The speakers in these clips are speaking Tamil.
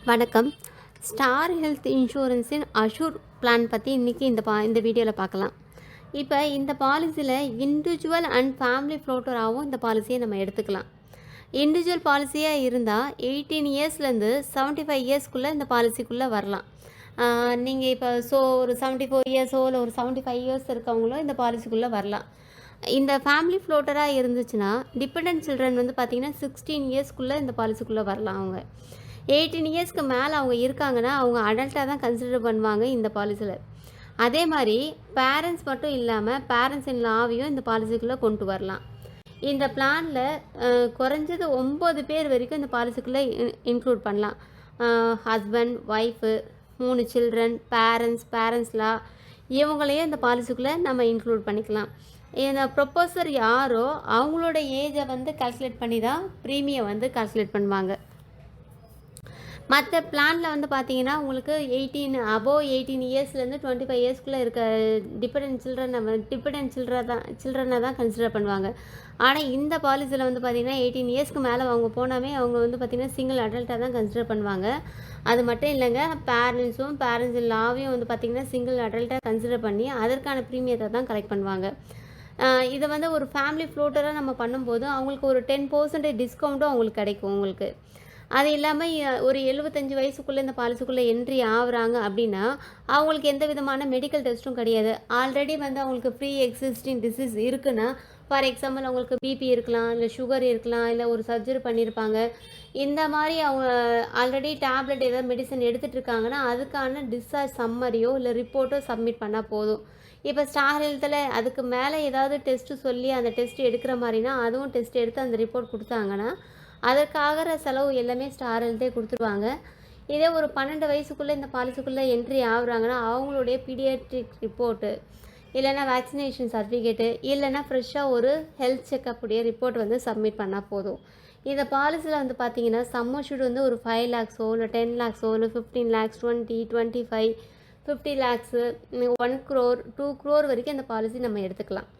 வணக்கம். ஸ்டார் ஹெல்த் இன்சூரன்ஸின் அஷூர் பிளான் பற்றி இன்றைக்கி இந்த வீடியோவில் பார்க்கலாம். இப்போ இந்த பாலிசியில் இண்டிவிஜுவல் அண்ட் ஃபேமிலி ஃப்ளோட்டராகவும் இந்த பாலிசியை நம்ம எடுத்துக்கலாம். இண்டிவிஜுவல் பாலிசியாக இருந்தால் 18 இயர்ஸ்லேருந்து 75 இயர்ஸ்க்குள்ளே இந்த பாலிசிக்குள்ளே வரலாம். நீங்கள் இப்போ ஒரு 74 இயர்ஸோ இல்லை ஒரு 75 இயர்ஸ் இருக்கவங்களோ இந்த பாலிசிக்குள்ளே வரலாம். இந்த ஃபேமிலி ஃப்ளோட்டராக இருந்துச்சுன்னா டிபெண்டன்ட் சில்ட்ரன் வந்து பார்த்திங்கன்னா 16 இயர்ஸ்க்குள்ளே இந்த பாலிசிக்குள்ளே வரலாம். அவங்க 18 இயர்ஸ்க்கு மேலே அவங்க இருக்காங்கன்னா அவங்க அடல்ட்டாக தான் கன்சிடர் பண்ணுவாங்க இந்த பாலிசியில். அதே மாதிரி பேரண்ட்ஸ் மட்டும் இல்லாமல் பேரண்ட்ஸ் இன் லாவையும் இந்த பாலிசிக்குள்ளே கொண்டு வரலாம். இந்த பிளானில் குறைஞ்சது 9 பேர் வரைக்கும் இந்த பாலிசிக்குள்ளே இன்க்ளூட் பண்ணலாம். ஹஸ்பண்ட், ஒய்ஃபு, 3 சில்ட்ரன், பேரண்ட்ஸ் லா இவங்களையும் இந்த பாலிசிக்குள்ளே நம்ம இன்க்ளூட் பண்ணிக்கலாம். இந்த ப்ரொப்போசர் யாரோ அவங்களோட ஏஜை வந்து கால்குலேட் பண்ணி தான் ப்ரீமியம் வந்து கால்குலேட் பண்ணுவாங்க. மற்ற பிளானில் வந்து பார்த்தீங்கன்னா உங்களுக்கு 18 இயர்ஸ்லேருந்து 25 இயர்ஸ்க்குள்ளே இருக்க டிபெண்டன்ட் சில்ட்ரனை தான் கன்சிடர் பண்ணுவாங்க. ஆனால் இந்த பாலிசியில் வந்து பார்த்திங்கன்னா 18 இயர்ஸ்க்கு மேலே அவங்க போனாமே அவங்க வந்து பார்த்திங்கன்னா சிங்கிள் அடல்ட்டாக தான் கன்சிடர் பண்ணுவாங்க. அது மட்டும் இல்லைங்க, பேரண்ட்ஸ் லாவையும் வந்து பார்த்திங்கன்னா சிங்கிள் அடல்ட்டாக கன்சிடர் பண்ணி அதற்கான ப்ரீமியத்தை தான் கலெக்ட் பண்ணுவாங்க. இதை வந்து ஒரு ஃபேமிலி ஃப்ளோட்டராக நம்ம பண்ணும்போது அவங்களுக்கு ஒரு 10% டிஸ்கவுண்ட்டும் அவங்களுக்கு கிடைக்கும். உங்களுக்கு அது இல்லாமல் ஒரு 75 வயசுக்குள்ளே இந்த பாலிசிக்குள்ளே என்ட்ரி ஆகுறாங்க அப்படின்னா அவங்களுக்கு எந்த விதமான மெடிக்கல் டெஸ்ட்டும் கிடையாது. ஆல்ரெடி வந்து அவங்களுக்கு ப்ரீ எக்ஸிஸ்டிங் டிசீஸ் இருக்குன்னா, ஃபார் எக்ஸாம்பிள் அவங்களுக்கு பிபி இருக்கலாம், இல்லை சுகர் இருக்கலாம், இல்லை ஒரு சர்ஜரி பண்ணியிருப்பாங்க. இந்த மாதிரி அவங்க ஆல்ரெடி டேப்லெட் ஏதாவது மெடிசன் எடுத்துகிட்டு இருக்காங்கன்னா அதுக்கான டிஸ்சார்ஜ் சம்மரியோ இல்லை ரிப்போர்ட்டோ சப்மிட் பண்ணால் போதும். இப்போ ஸ்டார் ஹெல்த்தில் அதுக்கு மேலே ஏதாவது டெஸ்ட்டு சொல்லி அந்த டெஸ்ட் எடுக்கிற மாதிரினா அதுவும் டெஸ்ட் எடுத்து அந்த ரிப்போர்ட் கொடுத்தாங்கன்னா அதற்காகிற செலவு எல்லாமே ஸ்டார் ஹெல்த்தே கொடுத்துருவாங்க. இதே ஒரு 12 வயசுக்குள்ளே இந்த பாலிசிக்குள்ளே என்ட்ரி ஆகுறாங்கன்னா அவங்களுடைய பீடியாட்ரிக் ரிப்போர்ட்டு இல்லைனா வேக்சினேஷன் சர்டிஃபிகேட்டு இல்லைனா ஃப்ரெஷ்ஷாக ஒரு ஹெல்த் செக்கப்புடைய ரிப்போர்ட் வந்து சப்மிட் பண்ணால் போதும். இந்த பாலிசியில் வந்து பார்த்தீங்கன்னா சம் அஷ்யூர்ட் வந்து ஒரு 5 lakhஸோ இல்லை 10 lakhஸோ இல்லை 15 lakhs 20, 25, 50 lakhs 1 crore 2 crore வரைக்கும் இந்த பாலிசி நம்ம எடுத்துக்கலாம்.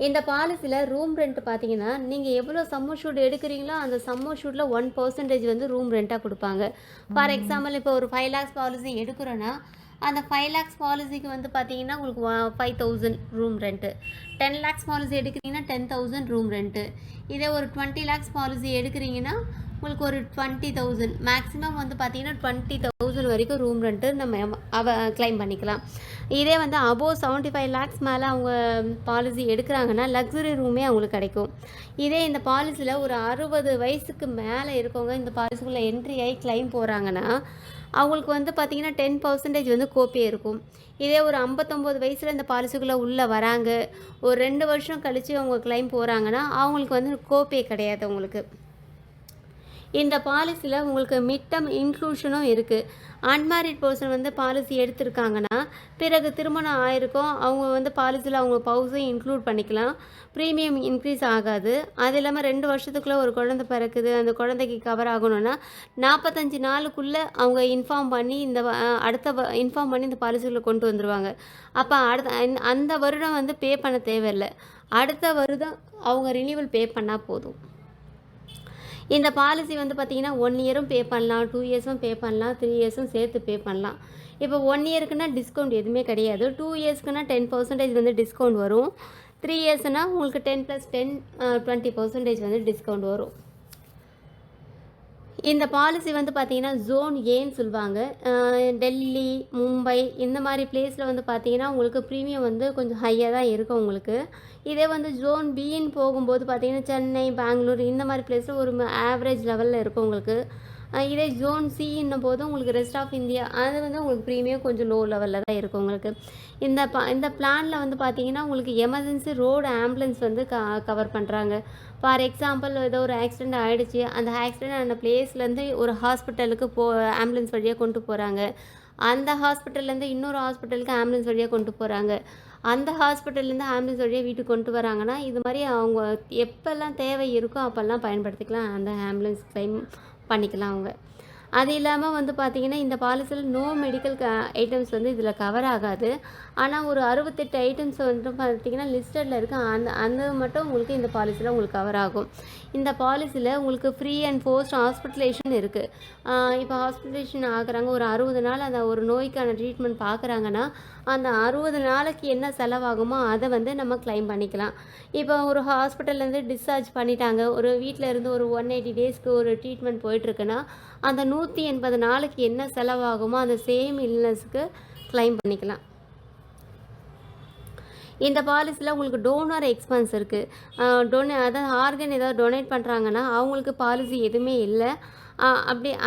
இந்த பாலிசியில் ரூம் ரெண்ட் பார்த்தீங்கன்னா நீங்கள் எவ்வளோ சம் அஷ்யூர்ட் எடுக்கிறீங்களோ அந்த சம் அஷ்யூர்டில் 1% வந்து ரூம் ரெண்ட்டாக கொடுப்பாங்க. ஃபார் எக்ஸாம்பிள் இப்போ ஒரு 5 lakhs பாலிசி எடுக்கிறோன்னா அந்த 5 lakhs பாலிசிக்கு வந்து பார்த்தீங்கன்னா உங்களுக்கு 5,000 ரூம் ரெண்ட்டு. 10 lakhs பாலிசி எடுக்கிறீங்கன்னா 10,000 ரூம் ரெண்ட்டு. இதே ஒரு 20 lakhs பாலிசி எடுக்கிறீங்கன்னா உங்களுக்கு ஒரு 20,000 மேக்ஸிமம் வந்து பார்த்தீங்கன்னா 20,000 வரைக்கும் ரூம் ரெண்ட்டு நம்ம கிளைம் பண்ணிக்கலாம். இதே வந்து அபோவ் 75 lakhs மேலே அவங்க பாலிசி எடுக்கிறாங்கன்னா லக்ஸுரி ரூமே அவங்களுக்கு கிடைக்கும். இதே இந்த பாலிசியில் ஒரு 60 வயசுக்கு மேலே இருக்கவங்க இந்த பாலிசிக்குள்ளே என்ட்ரி ஆகி கிளைம் போகிறாங்கன்னா அவங்களுக்கு வந்து பார்த்திங்கன்னா 10% வந்து கோப்பே இருக்கும். இதே ஒரு 59 வயசில் இந்த பாலிசிக்குள்ளே உள்ளே வராங்க, ஒரு 2 வருஷம் கழித்து அவங்க கிளைம் போகிறாங்கன்னா அவங்களுக்கு வந்து கோப்பே கிடையாது. அவங்களுக்கு இந்த பாலிசியில் உங்களுக்கு மிட் டேர்ம் இன்க்ளூஷனும் இருக்குது. அன்மேரிட் பர்சன் வந்து பாலிசி எடுத்திருக்காங்கன்னா பிறகு திருமணம் ஆயிருக்கும் அவங்க வந்து பாலிசியில் அவங்க பவுஸையும் இன்க்ளூட் பண்ணிக்கலாம். ப்ரீமியம் இன்க்ரீஸ் ஆகாது. அது இல்லாமல் 2 வருஷத்துக்குள்ளே ஒரு குழந்தை பிறக்குது, அந்த குழந்தைக்கு கவர் ஆகணும்னா 45 நாளுக்குள்ளே அவங்க இன்ஃபார்ம் பண்ணி இன்ஃபார்ம் பண்ணி இந்த பாலிசியில் கொண்டு வந்துடுவாங்க. அப்போ அந்த வருடம் வந்து பே பண்ண தேவையில்லை. அடுத்த வருடம் அவங்க ரினியூவல் பே பண்ணால் போதும். இந்த பாலிசி வந்து பார்த்திங்கன்னா 1 இயரும் பே பண்ணலாம், 2 இயர்ஸும் பே பண்ணலாம், 3 இயர்ஸும் சேர்த்து பே பண்ணலாம். இப்போ 1 இயருக்குன்னா டிஸ்கவுண்ட் எதுவுமே கிடையாது. 2 இயர்ஸ்க்குன்னா 10% வந்து டிஸ்கவுண்ட் வரும். 3 இயர்ஸ்னால் உங்களுக்கு 10 + 10 20% வந்து டிஸ்கவுண்ட் வரும். இந்த பாலிசி வந்து பார்த்திங்கன்னா ஜோன் ஏன்னு சொல்லுவாங்க. டெல்லி, மும்பை இந்த மாதிரி பிளேஸில் வந்து பார்த்திங்கன்னா உங்களுக்கு ப்ரீமியம் வந்து கொஞ்சம் ஹையாக தான் இருக்கும் உங்களுக்கு. இதே வந்து ஜோன் பின்னு போகும்போது பார்த்திங்கன்னா சென்னை, பெங்களூர் இந்த மாதிரி பிளேஸில் ஒரு ஆவரேஜ் லெவலில் இருக்கும் உங்களுக்கு. இதே ஜோன் சின்னும் போது உங்களுக்கு ரெஸ்ட் ஆஃப் இந்தியா அது வந்து உங்களுக்கு ப்ரீமியம் கொஞ்சம் லோ லெவலில் தான் இருக்கும் உங்களுக்கு. இந்த பிளானில் வந்து பார்த்திங்கன்னா உங்களுக்கு எமர்ஜென்சி ரோடு ஆம்புலன்ஸ் வந்து கவர் பண்ணுறாங்க. ஃபார் எக்ஸாம்பிள் ஏதோ ஒரு ஆக்சிடெண்ட் ஆகிடுச்சு, அந்த ஆக்சிடெண்ட் ஆன பிளேஸ்லேருந்து ஒரு ஹாஸ்பிட்டலுக்கு ஆம்புலன்ஸ் வழியாக கொண்டு போகிறாங்க. அந்த ஹாஸ்பிட்டல்லேருந்து இன்னொரு ஹாஸ்பிட்டலுக்கு ஆம்புலன்ஸ் வழியாக கொண்டு போகிறாங்க. அந்த ஹாஸ்பிட்டல்லேருந்து ஆம்புலன்ஸ் வழியாக வீட்டுக்கு கொண்டு வராங்கன்னா இது மாதிரி அவங்க எப்போல்லாம் தேவை இருக்கோ அப்போல்லாம் பயன்படுத்திக்கலாம். அந்த ஆம்புலன்ஸ் கிளைம் பண்ணிக்கலாம் அவங்க. அது இல்லாமல் வந்து பார்த்திங்கன்னா இந்த பாலிசியில் நோ மெடிக்கல் ஐட்டம்ஸ் வந்து இதில் கவர் ஆகாது. ஆனால் ஒரு 68 ஐட்டம்ஸ் வந்து பார்த்திங்கன்னா லிஸ்டடில் இருக்குது. அந்த அந்த மட்டும் உங்களுக்கு இந்த பாலிசியில் உங்களுக்கு கவர் ஆகும். இந்த பாலிசியில் உங்களுக்கு ஃப்ரீ அண்ட் போஸ்ட் ஹாஸ்பிட்டலேஷன் இருக்குது. இப்போ ஹாஸ்பிட்டலேஷன் ஆகுறாங்க, ஒரு 60 நாள் அந்த ஒரு நோய்க்கான ட்ரீட்மெண்ட் பார்க்குறாங்கன்னா அந்த 60 நாளைக்கு என்ன செலவாகுமோ அதை வந்து நம்ம கிளைம் பண்ணிக்கலாம். இப்போ ஒரு ஹாஸ்பிட்டல்லேருந்து டிஸ்சார்ஜ் பண்ணிட்டாங்க, ஒரு வீட்டில் இருந்து ஒரு 180 டேஸ்க்கு ஒரு ட்ரீட்மெண்ட் போயிட்டுருக்குன்னா அந்த 180 நாளைக்கு என்ன செலவாகுமோ அந்த சேம் இல்னஸ்க்கு கிளைம் பண்ணிக்கலாம். இந்த பாலிசியில் உங்களுக்கு டோனர் எக்ஸ்பென்ஸ் இருக்குது. அதாவது ஆர்கன் ஏதாவது டொனேட் பண்ணுறாங்கன்னா அவங்களுக்கு பாலிசி எதுவுமே இல்லை.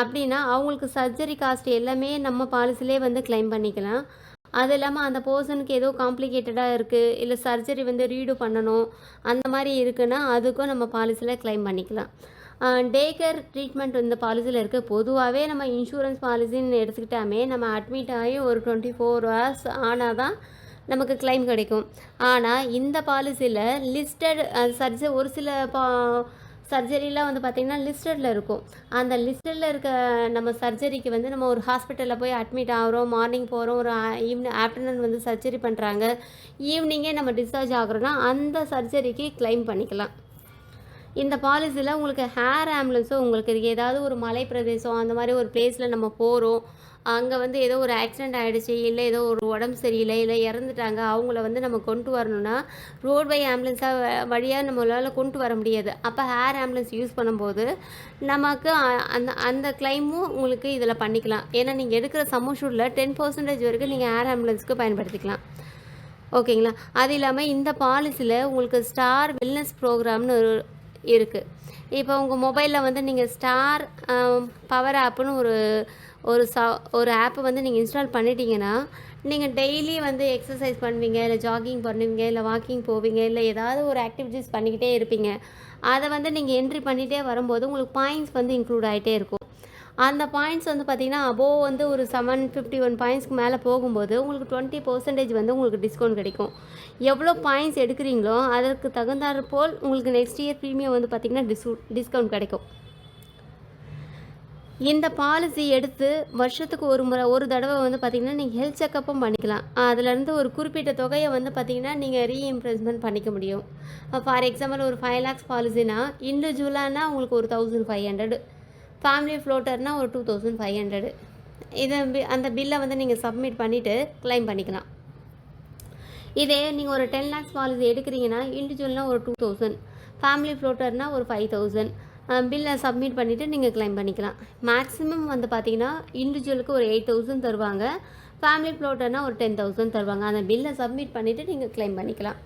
அப்படின்னா அவங்களுக்கு சர்ஜரி காஸ்ட் எல்லாமே நம்ம பாலிசிலே வந்து கிளைம் பண்ணிக்கலாம். அது இல்லாமல் அந்த பர்சனுக்கு ஏதோ காம்ப்ளிகேட்டடாக இருக்குது, இல்லை சர்ஜரி வந்து ரீடு பண்ணணும், அந்த மாதிரி இருக்குன்னா அதுக்கும் நம்ம பாலிசியில் கிளைம் பண்ணிக்கலாம். டே கேர் ட்ரீட்மெண்ட் இந்த பாலிசியில் இருக்குது. பொதுவாகவே நம்ம இன்சூரன்ஸ் பாலிசின்னு எடுத்துக்கிட்டாமே நம்ம அட்மிட் ஆகி ஒரு 24 hours ஆனால் தான் நமக்கு கிளைம் கிடைக்கும். ஆனால் இந்த பாலிசியில் லிஸ்டட் ஒரு சில சர்ஜரிலாம் வந்து பார்த்திங்கன்னா லிஸ்டடில் இருக்கும். அந்த லிஸ்டடில் இருக்க நம்ம சர்ஜரிக்கு வந்து நம்ம ஒரு ஹாஸ்பிட்டலில் போய் அட்மிட் ஆகிறோம், மார்னிங் போகிறோம், ஒரு ஆஃப்டர்நூன் வந்து சர்ஜரி பண்ணுறாங்க, ஈவினிங்கே நம்ம டிஸ்சார்ஜ் ஆகிறோன்னா அந்த சர்ஜரிக்கு கிளைம் பண்ணிக்கலாம். இந்த பாலிசியில் உங்களுக்கு ஹேர் ஆம்புலன்ஸும் உங்களுக்கு ஏதாவது ஒரு மலை பிரதேசம் அந்த மாதிரி ஒரு பிளேஸில் நம்ம போகிறோம், அங்கே வந்து ஏதோ ஒரு ஆக்சிடெண்ட் ஆகிடுச்சு, இல்லை ஏதோ ஒரு உடம்பு சரியில்லை, இல்லை இறந்துட்டாங்க, அவங்கள வந்து நம்ம கொண்டு வரணும்னா ரோட் பை ஆம்புலன்ஸாக வழியாக நம்மளால் கொண்டு வர முடியாது. அப்போ ஹேர் ஆம்புலன்ஸ் யூஸ் பண்ணும்போது நமக்கு அந்த அந்த கிளைமும் உங்களுக்கு இதில் பண்ணிக்கலாம். ஏன்னா நீங்கள் எடுக்கிற சம்மஷூரில் 10% வரைக்கும் நீங்கள் ஹேர் ஆம்புலன்ஸ்க்கு பயன்படுத்திக்கலாம். ஓகேங்களா? அது இல்லாமல் இந்த பாலிசியில் உங்களுக்கு ஸ்டார் வெல்னஸ் ப்ரோக்ராம்னு இருக்குது. இப்போ உங்கள் மொபைலில் வந்து நீங்கள் ஸ்டார் பவர் ஆப்புன்னு ஒரு ஆப்பை வந்து நீங்கள் இன்ஸ்டால் பண்ணிட்டீங்கன்னா நீங்கள் டெய்லி வந்து எக்ஸசைஸ் பண்ணுவீங்க, இல்லை ஜாகிங் பண்ணுவீங்க, இல்லை வாக்கிங் போவீங்க, இல்லை ஏதாவது ஒரு ஆக்டிவிட்டீஸ் பண்ணிக்கிட்டே இருப்பீங்க. அதை வந்து நீங்கள் என்ட்ரி பண்ணிகிட்டே வரும்போது உங்களுக்கு பாயிண்ட்ஸ் வந்து இன்க்ளூட் ஆகிட்டே இருக்கும். அந்த பாயிண்ட்ஸ் வந்து பார்த்திங்கன்னா அபோவ் வந்து ஒரு 751 பாயிண்ட்ஸ்க்கு மேலே போகும்போது உங்களுக்கு 20% வந்து உங்களுக்கு டிஸ்கவுண்ட் கிடைக்கும். எவ்வளோ பாயிண்ட்ஸ் எடுக்கிறீங்களோ அதற்கு தகுந்தாற் போல் உங்களுக்கு நெக்ஸ்ட் இயர் ப்ரீமியம் வந்து பார்த்திங்கன்னா டிஸ்கவுண்ட் கிடைக்கும். இந்த பாலிசி எடுத்து வருஷத்துக்கு ஒரு தடவை வந்து பார்த்திங்கன்னா நீங்கள் ஹெல்த் செக்கப்பும் பண்ணிக்கலாம். அதுலேருந்து ஒரு குறிப்பிட்ட தொகையை வந்து பார்த்திங்கன்னா நீங்கள் ரீஇம்ப்ரெஸ்மெண்ட் பண்ணிக்க முடியும். ஃபார் எக்ஸாம்பிள் ஒரு 5 lakhs பாலிசினா இண்டிவிஜுவலானா உங்களுக்கு ஒரு 1500, ஃபேமிலி ஃப்ளோட்டர்னால் ஒரு 2500. அந்த பில்லை வந்து நீங்கள் சப்மிட் பண்ணிவிட்டு கிளைம் பண்ணிக்கலாம். இதே நீங்கள் ஒரு 10 lakhs பாலிசி எடுக்கிறீங்கன்னா இண்டிவிஜுவல்னால் ஒரு 2000, ஃபேமிலி ஃப்ளோட்டர்னால் ஒரு 5000 பில்லை சப்மிட் பண்ணிவிட்டு நீங்கள் கிளைம் பண்ணிக்கலாம். மேக்ஸிமம் வந்து பார்த்திங்கன்னா இண்டிவிஜுவலுக்கு ஒரு 8000 தருவாங்க, ஃபேமிலி ஃப்ளோட்டர்னால் ஒரு 10,000 தருவாங்க. அந்த பில்லை சப்மிட் பண்ணிவிட்டு நீங்கள் கிளைம் பண்ணிக்கலாம்.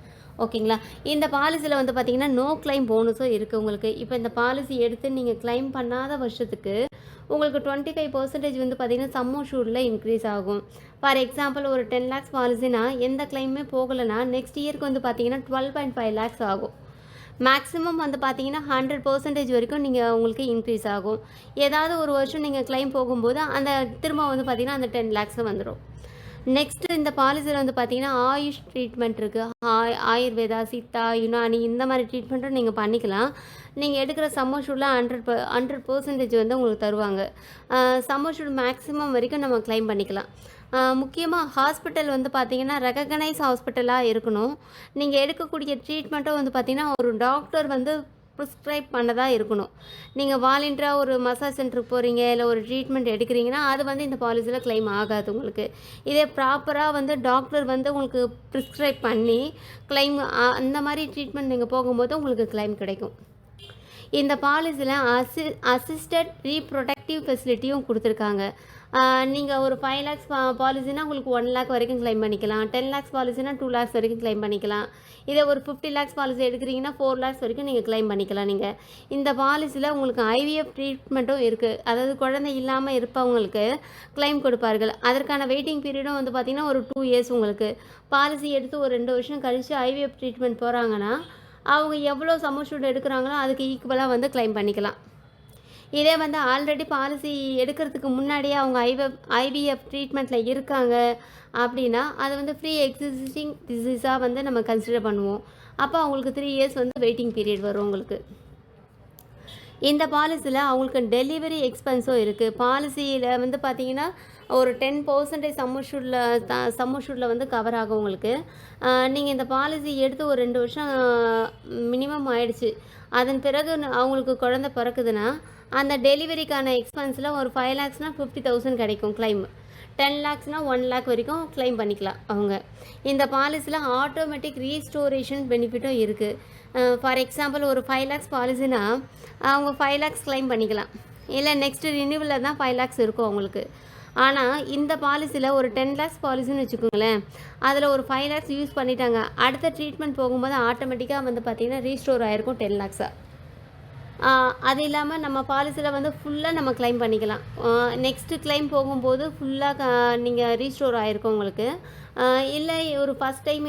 ஓகேங்களா? இந்த பாலிசியில் வந்து பார்த்திங்கன்னா நோ கிளைம் போனஸும் இருக்குது உங்களுக்கு. இப்போ இந்த பாலிசி எடுத்து நீங்கள் கிளைம் பண்ணாத வருஷத்துக்கு உங்களுக்கு 25% வந்து பார்த்திங்கன்னா சம் அஷ்யூர்டில் இன்க்ரீஸ் ஆகும். ஃபார் எக்ஸாம்பிள் ஒரு 10 lakhs பாலிசினா எந்த கிளைமே போகலைன்னா நெக்ஸ்ட் இயருக்கு வந்து பார்த்திங்கன்னா 12.5 lakhs ஆகும். மேக்ஸிமம் வந்து பார்த்திங்கன்னா 100% வரைக்கும் நீங்கள் உங்களுக்கு இன்க்ரீஸ் ஆகும். ஏதாவது ஒரு வருஷம் நீங்கள் கிளைம் போகும்போது அந்த திரும்ப வந்து பார்த்திங்கன்னா அந்த 10 lakhs வந்துடும். நெக்ஸ்ட்டு இந்த பாலிசியில் வந்து பார்த்திங்கன்னா ஆயுஷ் ட்ரீட்மெண்ட் இருக்குது. ஆயுர்வேதா, சித்தா, யுனானி இந்த மாதிரி ட்ரீட்மெண்ட்டும் நீங்கள் பண்ணிக்கலாம். நீங்கள் எடுக்கிற சம்மர்ஷூரில் 100% வந்து உங்களுக்கு தருவாங்க. சம்மர்ஷூர் மேக்ஸிமம் வரைக்கும் நம்ம கிளைம் பண்ணிக்கலாம். முக்கியமாக ஹாஸ்பிட்டல் வந்து பார்த்திங்கன்னா ரெகக்னைஸ் ஹாஸ்பிட்டலாக இருக்கணும். நீங்கள் எடுக்கக்கூடிய ட்ரீட்மெண்ட்டும் வந்து பார்த்திங்கன்னா ஒரு டாக்டர் வந்து ப்ரிஸ்கிரைப் பண்ணதாக இருக்கணும். நீங்கள் வாலண்டியராக ஒரு மசாஜ் சென்டருக்கு போகிறீங்க, இல்லை ஒரு ட்ரீட்மெண்ட் எடுக்கிறீங்கன்னா அது வந்து இந்த பாலிசியில் கிளைம் ஆகாது உங்களுக்கு. இதே ப்ராப்பராக வந்து டாக்டர் வந்து உங்களுக்கு ப்ரிஸ்கிரைப் பண்ணி கிளைம் அந்த மாதிரி ட்ரீட்மெண்ட் நீங்கள் போகும்போது உங்களுக்கு கிளைம் கிடைக்கும். இந்த பாலிசியில் அசிஸ்டட் ரீப்ரொடக்டிவ் ஃபெசிலிட்டியும் கொடுத்துருக்காங்க. நீங்கள் ஒரு 5 lakhs பாலிசினா உங்களுக்கு 1 lakh வரைக்கும் கிளைம் பண்ணிக்கலாம். 10 lakhs பாலிசினா 2 lakhs வரைக்கும் கிளைம் பண்ணிக்கலாம். இதே ஒரு 50 lakhs பாலிசி எடுக்கிறீங்கன்னா 4 lakhs வரைக்கும் நீங்கள் கிளைம் பண்ணிக்கலாம். நீங்கள் இந்த பாலிசியில் உங்களுக்கு IVF ட்ரீட்மெண்ட்டும் இருக்குது. அதாவது குழந்தை இல்லாமல் இருப்பவங்களுக்கு கிளைம் கொடுப்பார்கள். அதற்கான வெயிட்டிங் பீரியடும் வந்து பார்த்திங்கன்னா ஒரு 2 years உங்களுக்கு. பாலிசி எடுத்து ஒரு 2 வருஷம் கழித்து IVF ட்ரீட்மெண்ட் போகிறாங்கன்னா அவங்க எவ்வளோ சம்மர்ஷூட் எடுக்கிறாங்களோ அதுக்கு ஈக்குவலாக வந்து கிளைம் பண்ணிக்கலாம். இதே வந்து ஆல்ரெடி பாலிசி எடுக்கிறதுக்கு முன்னாடியே அவங்க IVF ட்ரீட்மெண்ட்டில் இருக்காங்க அப்படின்னா அது வந்து ஃப்ரீ எக்ஸிஸ்டிங் டிசீஸாக வந்து நம்ம கன்சிடர் பண்ணுவோம். அப்போ அவங்களுக்கு 3 years வந்து வெயிட்டிங் பீரியட் வரும் உங்களுக்கு. இந்த பாலிசியில் அவங்களுக்கு டெலிவரி எக்ஸ்பென்ஸும் இருக்குது. பாலிசியில் வந்து பார்த்தீங்கன்னா ஒரு 10% சம்மஷூரில் வந்து கவர் ஆகும் உங்களுக்கு. நீங்கள் இந்த பாலிசி எடுத்து ஒரு 2 வருஷம் மினிமம் ஆயிடுச்சு. அதன் பிறகு அவங்களுக்கு குழந்தை பிறக்குதுன்னா அந்த டெலிவரிக்கான எக்ஸ்பென்ஸில் ஒரு 5 lakhsனா 50,000 கிடைக்கும் கிளைம். 10 lakhsனா 1 lakh வரைக்கும் கிளைம் பண்ணிக்கலாம் அவங்க. இந்த பாலிசியில் ஆட்டோமேட்டிக் ரீஸ்டோரேஷன் பெனிஃபிட்டும் இருக்குது. ஃபார் எக்ஸாம்பிள் ஒரு 5 lakhs பாலிசினா அவங்க 5 lakhs கிளைம் பண்ணிக்கலாம். இல்லை நெக்ஸ்ட்டு ரினியூவலில் தான் 5 lakhs இருக்கும் அவங்களுக்கு. ஆனால் இந்த பாலிசியில் ஒரு 10 lakhs பாலிசின்னு வச்சுக்கோங்களேன், அதில் ஒரு 5 lakhs யூஸ் பண்ணிட்டாங்க. அடுத்த ட்ரீட்மெண்ட் போகும்போது ஆட்டோமேட்டிக்காக வந்து பார்த்திங்கன்னா ரீஸ்டோர் ஆகிருக்கும் 10 lakhsஆ. அது இல்லாமல் நம்ம பாலிசியில் வந்து ஃபுல்லாக நம்ம கிளைம் பண்ணிக்கலாம். நெக்ஸ்ட்டு கிளைம் போகும்போது ஃபுல்லாக நீங்கள் ரீஸ்டோர் ஆகிருக்கும் உங்களுக்கு. இல்லை ஒரு ஃபஸ்ட் டைம்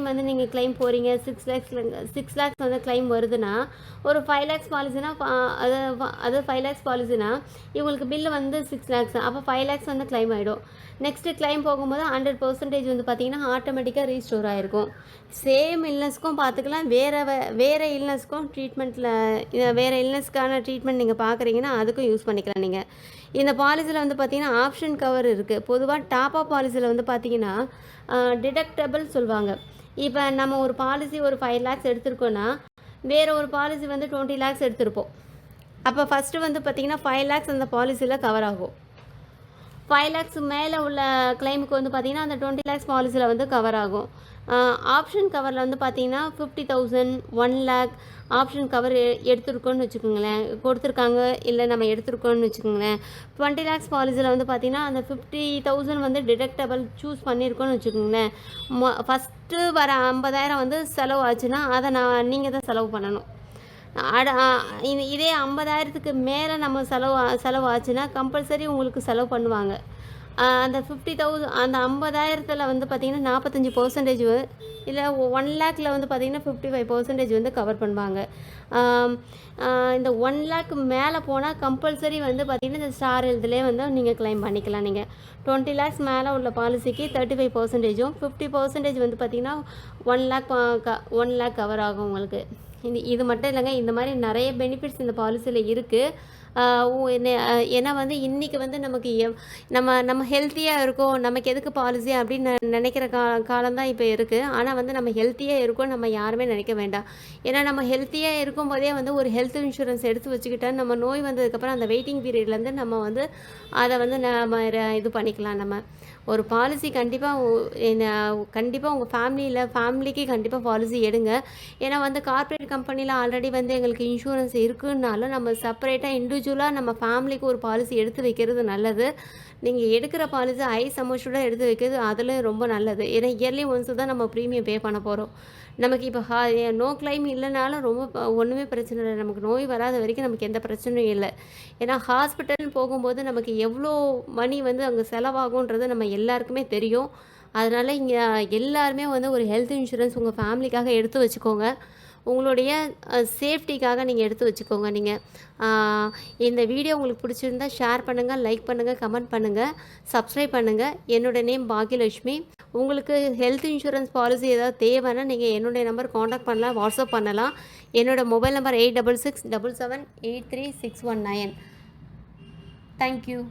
வந்து நீங்கள் கிளைம் போகிறீங்க, 6 lakhs வந்து கிளைம் வருதுன்னா ஒரு 5 lakhs பாலிசினா அது 5 lakhs பாலிசினா இவங்களுக்கு பில்லு வந்து 6 lakhs, அப்போ 5 lakhs வந்து கிளைம் ஆகிடும். நெக்ஸ்ட்டு கிளைம் போகும்போது 100% வந்து பார்த்திங்கன்னா ஆட்டோமேட்டிக்காக ரீஸ்டோர் ஆகிருக்கும். சேம் இல்னஸ்க்கும் பார்த்துக்கலாம், வேறு இல்னஸ்க்கும் வேறு இல்னஸ்க்கான ட்ரீட்மெண்ட் நீங்கள் பார்க்குறீங்கன்னா அதுக்கும் யூஸ் பண்ணிக்கலாம் நீங்கள். இந்த பாலிசியில் வந்து பார்த்திங்கன்னா ஆப்ஷன் கவர் இருக்குது. பொதுவாக டாப் அப் பாலிசியில் வந்து பார்த்திங்கன்னா டிடக்டபிள் சொல்லுவாங்க. இப்போ நம்ம ஒரு பாலிசி ஒரு 5 lakhs எடுத்திருக்கோன்னா வேறு ஒரு பாலிசி வந்து 20 lakhs எடுத்திருப்போம். அப்போ ஃபஸ்ட்டு வந்து பார்த்திங்கன்னா 5 lakhs அந்த பாலிசியில் கவர் ஆகும். 5 lakhs மேலே உள்ள கிளைமுக்கு வந்து பார்த்திங்கன்னா அந்த 20 lakhs பாலிசியில் வந்து கவர் ஆகும். ஆப்ஷன் கவரில் வந்து பார்த்திங்கன்னா 50,000, 1 lakh ஆப்ஷன் கவர் எடுத்துருக்கோன்னு வச்சுக்கோங்களேன், கொடுத்துருக்காங்க, இல்லை நம்ம எடுத்துருக்கோன்னு வச்சுக்கோங்களேன். 20 lakhs பாலிசியில் வந்து பார்த்திங்கன்னா அந்த 50,000 வந்து டிடக்டபிள் சூஸ் பண்ணியிருக்கோன்னு வச்சுக்கோங்களேன். ஃபஸ்ட்டு வர 50,000 வந்து செலவு ஆச்சுன்னா அதை நீங்கள் தான் செலவு பண்ணணும். இதே 50,000க்கு மேலே நம்ம செலவு ஆச்சுன்னா கம்பல்சரி உங்களுக்கு செலவு பண்ணுவாங்க. அந்த 50,000 அந்த 50,000த்தில் வந்து பார்த்திங்கன்னா 45% இல்லை 1 lakhல வந்து பார்த்திங்கன்னா 55% வந்து கவர் பண்ணுவாங்க. இந்த 1 lakh மேலே போனால் கம்பல்சரி வந்து பார்த்திங்கன்னா இந்த ஸ்டார் ஹெல்த்லேயே வந்து நீங்கள் கிளைம் பண்ணிக்கலாம். நீங்கள் 20 lakhs மேலே உள்ள பாலிசிக்கு 35%, 50% வந்து பார்த்திங்கன்னா 1 lakh கவர் ஆகும் உங்களுக்கு. இது மட்டும் இல்லைங்க, இந்த மாதிரி நிறைய பெனிஃபிட்ஸ் இந்த பாலிசியில் இருக்குது. ஏன்னா வந்து இன்றைக்கி வந்து நமக்கு நம்ம ஹெல்த்தியாக இருக்கோம், நமக்கு எதுக்கு பாலிசி அப்படின்னு நினைக்கிற காலம்தான் இப்போ இருக்குது. ஆனால் வந்து நம்ம ஹெல்த்தியாக இருக்கோம் நம்ம யாருமே நினைக்க வேண்டாம். ஏன்னா நம்ம ஹெல்த்தியாக இருக்கும்போதே வந்து ஒரு ஹெல்த் இன்சூரன்ஸ் எடுத்து வச்சுக்கிட்டா நம்ம நோய் வந்ததுக்கப்புறம் அந்த வெயிட்டிங் பீரியட்லேருந்து நம்ம வந்து அதை வந்து நம்ம இது பண்ணிக்கலாம். நம்ம ஒரு பாலிசி கண்டிப்பாக உங்கள் ஃபேமிலிக்கு கண்டிப்பாக பாலிசி எடுங்க. ஏன்னா வந்து கார்ப்பரேட் கம்பெனியில் ஆல்ரெடி வந்து எங்களுக்கு இன்சூரன்ஸ் இருக்குன்னாலும் நம்ம செப்பரேட்டாக இண்டிவிஜுவலாக நம்ம ஃபேமிலிக்கு ஒரு பாலிசி எடுத்து வைக்கிறது நல்லது. நீங்கள் எடுக்கிற பாலிசி சம்மஷூர்டாக எடுத்து வைக்கிறது அதில் ரொம்ப நல்லது. ஏன்னா இயர்லி ஒன்ஸு தான் நம்ம ப்ரீமியம் பே பண்ண போகிறோம். நமக்கு இப்போ நோ கிளைம் இல்லைனாலும் ஒன்றுமே பிரச்சனை இல்லை. நமக்கு நோய் வராத வரைக்கும் நமக்கு எந்த பிரச்சனையும் இல்லை. ஏன்னா ஹாஸ்பிட்டல்னு போகும்போது நமக்கு எவ்வளோ மணி வந்து அங்கே செலவாகுன்றது நம்ம எல்லாருக்குமே தெரியும். அதனால் இங்கே எல்லாருமே வந்து ஒரு ஹெல்த் இன்சூரன்ஸ் உங்கள் ஃபேமிலிக்காக எடுத்து வச்சுக்கோங்க. உங்களுடைய சேஃப்டிக்காக நீங்கள் எடுத்து வச்சுக்கோங்க. நீங்கள் இந்த வீடியோ உங்களுக்கு பிடிச்சிருந்தா ஷேர் பண்ணுங்கள், லைக் பண்ணுங்கள், கமெண்ட் பண்ணுங்கள், சப்ஸ்கிரைப் பண்ணுங்கள். என்னோடய நேம் பாக்யலட்சுமி. உங்களுக்கு ஹெல்த் இன்சூரன்ஸ் பாலிசி ஏதாவது தேவைன்னா நீங்கள் என்னுடைய நம்பர் காண்டாக்ட் பண்ணலாம், வாட்ஸ்அப் பண்ணலாம். என்னோடய மொபைல் நம்பர் 8667783619. தேங்க்யூ.